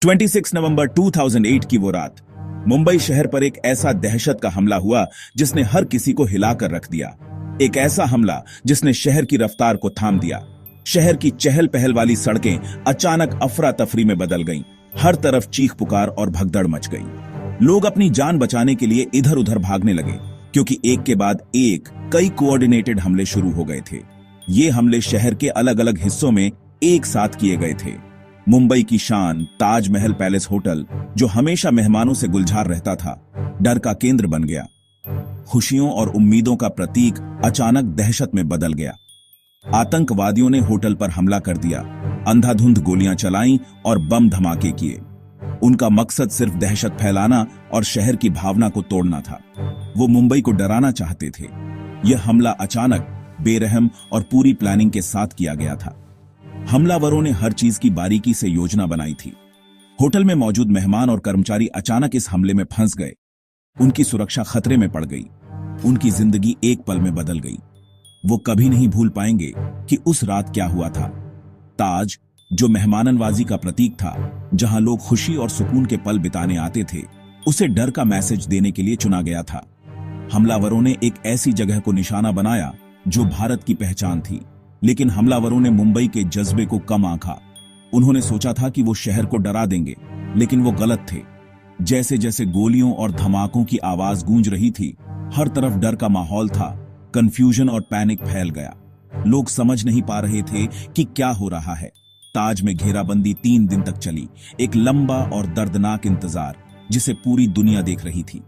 26 नवंबर 2008 की वो रात मुंबई शहर पर एक ऐसा दहशत का हमला हुआ जिसने हर किसी को हिलाकर रख दिया। एक ऐसा हमला जिसने शहर की रफ्तार को थाम दिया। शहर की चहल पहल वाली सड़कें अचानक अफरा तफरी में बदल गईं। हर तरफ चीख पुकार और भगदड़ मच गई। लोग अपनी जान बचाने के लिए इधर उधर भागने लगे, क्योंकि एक के बाद एक कई कोऑर्डिनेटेड हमले शुरू हो गए थे। ये हमले शहर के अलग अलग हिस्सों में एक साथ किए गए थे। मुंबई की शान ताजमहल पैलेस होटल, जो हमेशा मेहमानों से गुलजार रहता था, डर का केंद्र बन गया। खुशियों और उम्मीदों का प्रतीक अचानक दहशत में बदल गया। आतंकवादियों ने होटल पर हमला कर दिया, अंधाधुंध गोलियां चलाईं और बम धमाके किए। उनका मकसद सिर्फ दहशत फैलाना और शहर की भावना को तोड़ना था। वो मुंबई को डराना चाहते थे। यह हमला अचानक, बेरहम और पूरी प्लानिंग के साथ किया गया था। हमलावरों ने हर चीज की बारीकी से योजना बनाई थी। होटल में मौजूद मेहमान और कर्मचारी अचानक इस हमले में फंस गए। उनकी सुरक्षा खतरे में पड़ गई। उनकी जिंदगी एक पल में बदल गई। वो कभी नहीं भूल पाएंगे कि उस रात क्या हुआ था। ताज, जो मेहमाननवाजी का प्रतीक था, जहां लोग खुशी और सुकून के पल बिताने आते थे, उसे डर का मैसेज देने के लिए चुना गया था। हमलावरों ने एक ऐसी जगह को निशाना बनाया जो भारत की पहचान थी, लेकिन हमलावरों ने मुंबई के जज्बे को कम आंका। उन्होंने सोचा था कि वो शहर को डरा देंगे, लेकिन वो गलत थे। जैसे जैसे गोलियों और धमाकों की आवाज गूंज रही थी, हर तरफ डर का माहौल था। कंफ्यूजन और पैनिक फैल गया। लोग समझ नहीं पा रहे थे कि क्या हो रहा है। ताज में घेराबंदी 3 दिन तक चली, एक लंबा और दर्दनाक इंतजार जिसे पूरी दुनिया देख रही थी।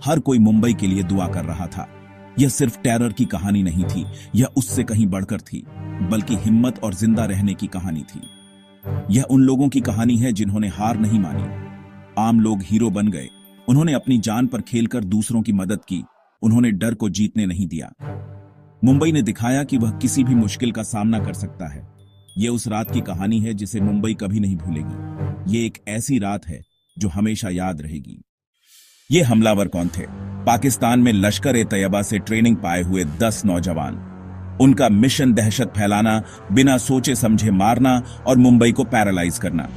हर कोई मुंबई के लिए दुआ कर रहा था। यह सिर्फ टेरर की कहानी नहीं थी, यह उससे कहीं बढ़कर थी, बल्कि हिम्मत और जिंदा रहने की कहानी थी। यह उन लोगों की कहानी है जिन्होंने हार नहीं मानी। आम लोग हीरो बन गए। उन्होंने अपनी जान पर खेलकर दूसरों की मदद की। उन्होंने डर को जीतने नहीं दिया। मुंबई ने दिखाया कि वह किसी भी मुश्किल का सामना कर सकता है। यह उस रात की कहानी है जिसे मुंबई कभी नहीं भूलेगी। यह एक ऐसी रात है जो हमेशा याद रहेगी। ये हमलावर कौन थे? पाकिस्तान में लश्कर-ए-तैयबा से ट्रेनिंग पाए हुए 10 नौजवान। उनका मिशन दहशत फैलाना, बिना सोचे समझे मारना और मुंबई को पैरालाइज करना।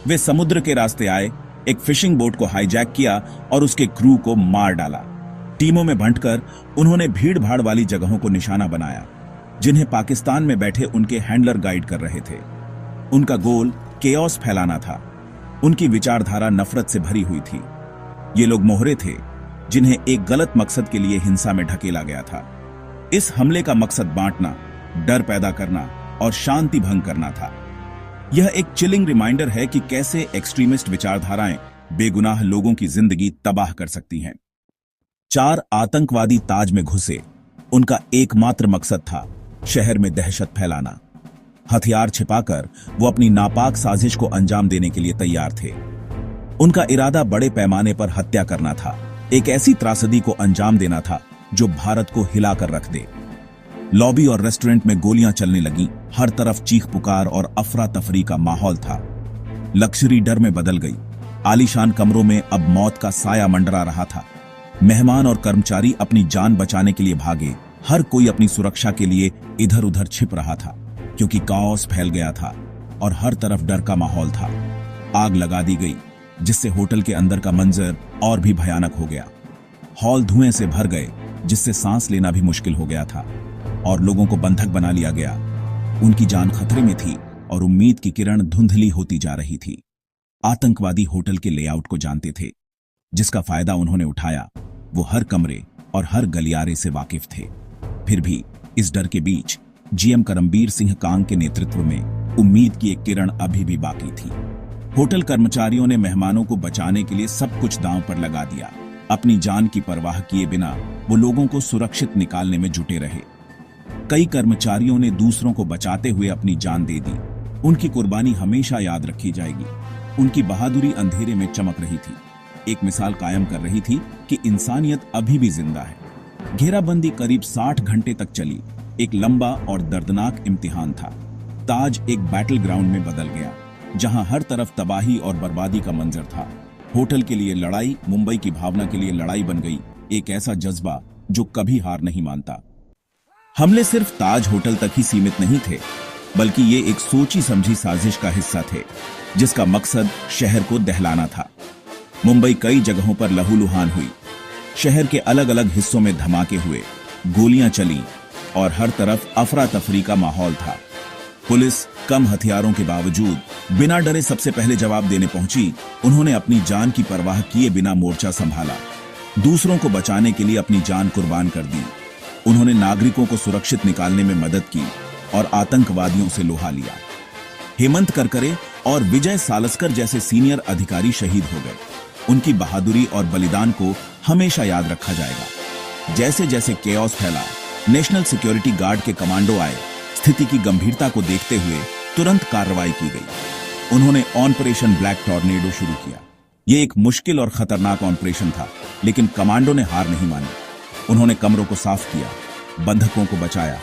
वे समुद्र के रास्ते आए, एक फिशिंग बोट को हाईजैक किया और उसके क्रू को मार डाला। टीमों में बंटकर उन्होंने भीड़ भाड़ वाली जगहों को निशाना बनाया, जिन्हें पाकिस्तान में बैठे उनके हैंडलर गाइड कर रहे थे। उनका गोल केओस फैलाना था। उनकी विचारधारा नफरत से भरी हुई थी। ये लोग मोहरे थे जिन्हें एक गलत मकसद के लिए हिंसा में ढकेला गया था। इस हमले का मकसद बांटना, डर पैदा करना और शांति भंग करना था। यह एक चिलिंग रिमाइंडर है कि कैसे एक्सट्रीमिस्ट विचारधाराएं बेगुनाह लोगों की जिंदगी तबाह कर सकती हैं। 4 आतंकवादी ताज में घुसे। उनका एकमात्र मकसद था शहर में दहशत फैलाना। हथियार छिपाकर वो अपनी नापाक साजिश को अंजाम देने के लिए तैयार थे। उनका इरादा बड़े पैमाने पर हत्या करना था, एक ऐसी त्रासदी को अंजाम देना था जो भारत को हिलाकर रख दे। लॉबी और रेस्टोरेंट में गोलियां चलने लगीं। हर तरफ चीख पुकार और अफरा तफरी का माहौल था। लग्जरी डर में बदल गई। आलीशान कमरों में अब मौत का साया मंडरा रहा था। मेहमान और कर्मचारी अपनी जान बचाने के लिए भागे। हर कोई अपनी सुरक्षा के लिए इधर उधर छिप रहा था, क्योंकि काओस फैल गया था और हर तरफ डर का माहौल था। आग लगा दी गई, जिससे होटल के अंदर का मंजर और भी भयानक हो गया। हॉल धुएं से भर गए, जिससे सांस लेना भी मुश्किल हो गया था, और लोगों को बंधक बना लिया गया। उनकी जान खतरे में थी और उम्मीद की किरण धुंधली होती जा रही थी। आतंकवादी होटल के लेआउट को जानते थे, जिसका फायदा उन्होंने उठाया। वो हर कमरे और हर गलियारे से वाकिफ थे। फिर भी इस डर के बीच जीएम करमबीर सिंह कांग के नेतृत्व में उम्मीद की एक किरण अभी भी बाकी थी। होटल कर्मचारियों ने मेहमानों को बचाने के लिए सब कुछ दांव पर लगा दिया। अपनी जान की परवाह किए बिना वो लोगों को सुरक्षित निकालने में जुटे रहे। कई कर्मचारियों ने दूसरों को बचाते हुए अपनी जान दे दी। उनकी कुर्बानी हमेशा याद रखी जाएगी। उनकी बहादुरी अंधेरे में चमक रही थी, एक मिसाल कायम कर रही थी कि इंसानियत अभी भी जिंदा है। घेराबंदी करीब 60 घंटे तक चली। एक लंबा और दर्दनाक इम्तिहान था। ताज एक बैटल ग्राउंड में बदल गया, जहां हर तरफ तबाही और बर्बादी का मंजर था। होटल के लिए लड़ाई मुंबई की भावना के लिए लड़ाई बन गई, एक ऐसा जज्बा जो कभी हार नहीं मानता। हमले सिर्फ ताज होटल तक ही सीमित नहीं थे। बल्कि ये एक सोची समझी साजिश का हिस्सा थे, जिसका मकसद शहर को दहलाना था। मुंबई कई जगहों पर लहूलुहान हुई। शहर के अलग अलग हिस्सों में धमाके हुए, गोलियां चली और हर तरफ अफरा तफरी का माहौल था। पुलिस कम हथियारों के बावजूद बिना डरे सबसे पहले जवाब देने पहुंची। उन्होंने अपनी जान की परवाह किए बिना मोर्चा संभाला, दूसरों को बचाने के लिए अपनी जान कुर्बान कर दी। उन्होंने नागरिकों को सुरक्षित निकालने में मदद की और आतंकवादियों से लोहा लिया। हेमंत करकरे और विजय सालस्कर जैसे सीनियर अधिकारी शहीद हो गए। उनकी बहादुरी और बलिदान को हमेशा याद रखा जाएगा। जैसे जैसे केओस फैला, नेशनल सिक्योरिटी गार्ड के कमांडो आए। स्थिति की गंभीरता को देखते हुए तुरंत कार्रवाई की गई। उन्होंने ऑपरेशन ब्लैक टॉर्नेडो शुरू किया। यह एक मुश्किल और खतरनाक ऑपरेशन था, लेकिन कमांडो ने हार नहीं मानी। उन्होंने कमरों को साफ किया, बंधकों को बचाया,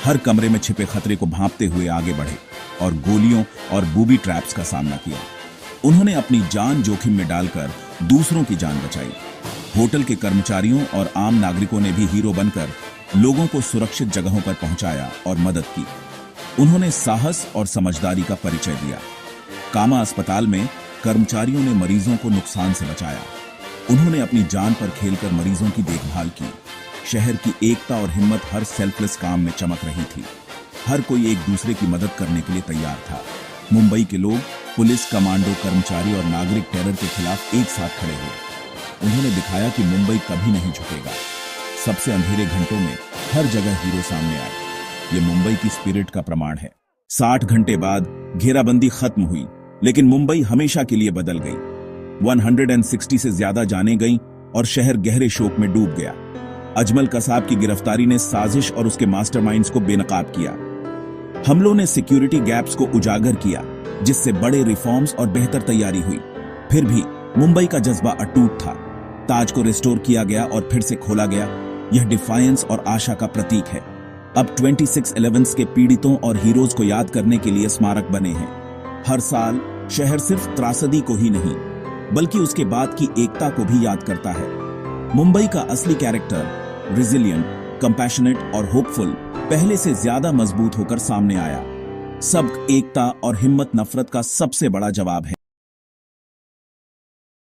हर कमरे में छिपे खतरे को भांपते हुए आगे बढ़े और गोलियों और बूबी ट्रैप्स का सामना किया। उन्होंने अपनी जान जोखिम में डालकर दूसरों की जान बचाई। होटल के कर्मचारियों और आम नागरिकों ने भी हीरो बनकर लोगों को सुरक्षित जगहों पर पहुंचाया और मदद की। उन्होंने साहस और समझदारी का परिचय दिया। कामा अस्पताल में कर्मचारियों ने मरीजों को नुकसान से बचाया। उन्होंने अपनी जान पर खेलकर मरीजों की देखभाल की। शहर की एकता और हिम्मत हर सेल्फलेस काम में चमक रही थी। हर कोई एक दूसरे की मदद करने के लिए तैयार था। मुंबई के लोग पुलिस, कमांडो, कर्मचारी और नागरिक टेरर के खिलाफ एक साथ खड़े हुए। उन्होंने दिखाया कि मुंबई कभी नहीं झुकेगा। सबसे अंधेरे घंटों में हर जगह हीरो सामने आए। ये मुंबई की स्पिरिट का प्रमाण है। 60 घंटे बाद घेराबंदी खत्म हुई, लेकिन मुंबई हमेशा के लिए बदल गई। 160 से ज्यादा जानें गईं और शहर गहरे शोक में डूब गया। अजमल कसाब की गिरफ्तारी ने साजिश और उसके मास्टरमाइंड्स को बेनकाब किया। हमलों ने सिक्योरिटी गैप्स को उजागर किया, जिससे बड़े रिफॉर्म्स और बेहतर तैयारी हुई। फिर भी मुंबई का जज्बा अटूट था। ताज को रिस्टोर किया गया और फिर से खोला गया। यह डिफायंस और आशा का प्रतीक है। अब 26/11 के पीड़ितों और हीरोज को याद करने के लिए स्मारक बने हैं। हर साल शहर सिर्फ त्रासदी को ही नहीं, बल्कि उसके बाद की एकता को भी याद करता है। मुंबई का असली कैरेक्टर रिजिलियंट, कंपैशनेट और होपफुल पहले से ज्यादा मजबूत होकर सामने आया। सब एकता और हिम्मत नफरत का सबसे बड़ा जवाब है।